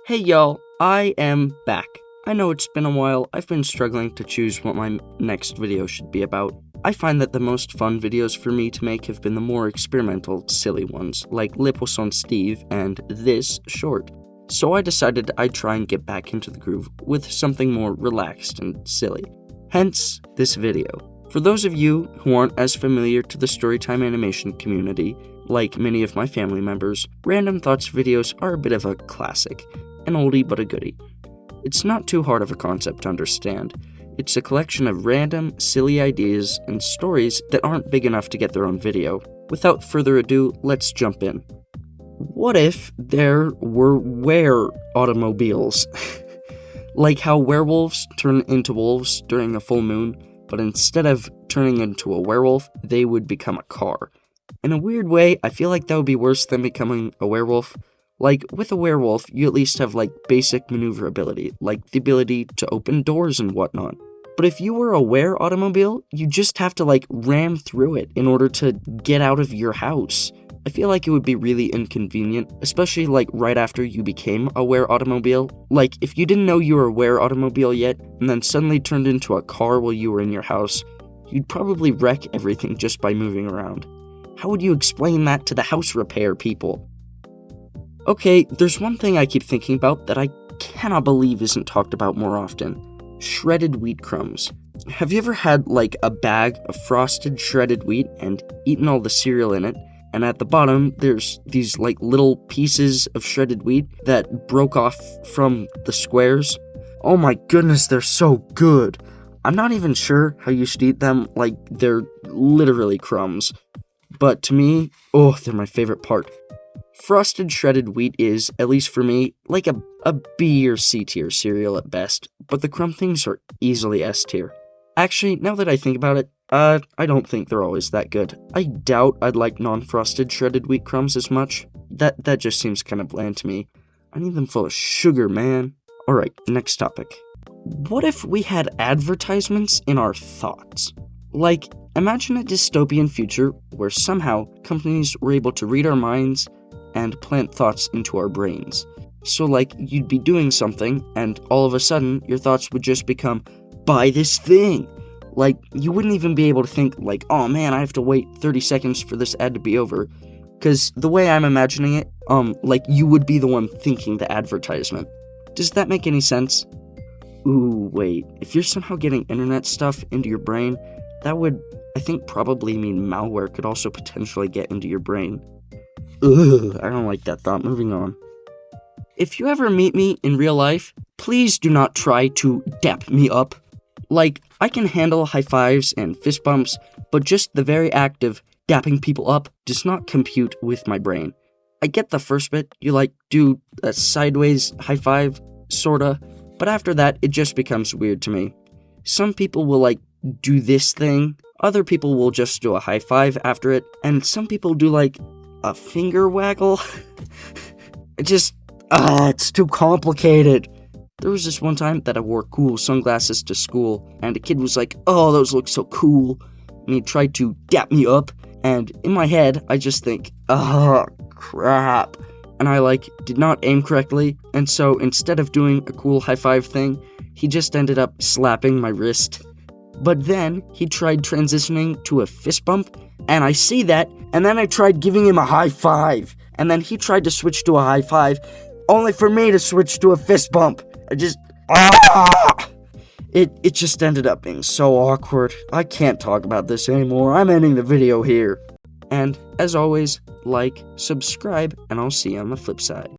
Hey y'all, I am back. I know it's been a while. I've been struggling to choose what my next video should be about. I find that the most fun videos for me to make have been the more experimental, silly ones, like Le Poisson Steve and this short. So I decided I'd try and get back into the groove with something more relaxed and silly. Hence, this video. For those of you who aren't as familiar to the Storytime animation community, like many of my family members, Random Thoughts videos are a bit of a classic. An oldie but a goodie. It's not too hard of a concept to understand. It's a collection of random, silly ideas and stories that aren't big enough to get their own video. Without further ado, let's jump in. What if there were were-automobiles? Like how werewolves turn into wolves during a full moon, but instead of turning into a werewolf, they would become a car. In a weird way, I feel like that would be worse than becoming a werewolf. Like, with a werewolf, you at least have, basic maneuverability, like the ability to open doors and whatnot. But if you were a were-automobile, you just have to, ram through it in order to get out of your house. I feel like it would be really inconvenient, especially, right after you became a were-automobile. Like, if you didn't know you were a were-automobile yet, and then suddenly turned into a car while you were in your house, you'd probably wreck everything just by moving around. How would you explain that to the house repair people? Okay, there's one thing I keep thinking about that I cannot believe isn't talked about more often. Shredded wheat crumbs. Have you ever had, a bag of frosted shredded wheat and eaten all the cereal in it, and at the bottom there's these, little pieces of shredded wheat that broke off from the squares? Oh my goodness, they're so good! I'm not even sure how you should eat them, they're literally crumbs. But to me, they're my favorite part. Frosted shredded wheat is, at least for me, like a B or C tier cereal at best, but the crumb things are easily S tier. Actually, now that I think about it, I don't think they're always that good. I doubt I'd like non-frosted shredded wheat crumbs as much. That just seems kind of bland to me. I need them full of sugar, man. Alright, next topic. What if we had advertisements in our thoughts? Imagine a dystopian future where somehow companies were able to read our minds and plant thoughts into our brains. So you'd be doing something, and all of a sudden, your thoughts would just become, buy this thing! You wouldn't even be able to think, oh man, I have to wait 30 seconds for this ad to be over. Because the way I'm imagining it, you would be the one thinking the advertisement. Does that make any sense? Ooh, wait, if you're somehow getting internet stuff into your brain, that would, I think, probably mean malware could also potentially get into your brain. Ugh, I don't like that thought. Moving on. If you ever meet me in real life, please do not try to dap me up. I can handle high fives and fist bumps, but just the very act of dapping people up does not compute with my brain. I get the first bit, you do a sideways high five, sorta, but after that, it just becomes weird to me. Some people will do this thing, other people will just do a high five after it, and some people do a finger waggle? It's too complicated. There was this one time that I wore cool sunglasses to school, and a kid was like, oh, those look so cool, and he tried to dap me up, and in my head, I just think, oh, crap, and I, did not aim correctly, and so instead of doing a cool high five thing, he just ended up slapping my wrist. But then, he tried transitioning to a fist bump, and I see that, and then I tried giving him a high five, and then he tried to switch to a high five, only for me to switch to a fist bump. It just ended up being so awkward. I can't talk about this anymore. I'm ending the video here. And, as always, subscribe, and I'll see you on the flip side.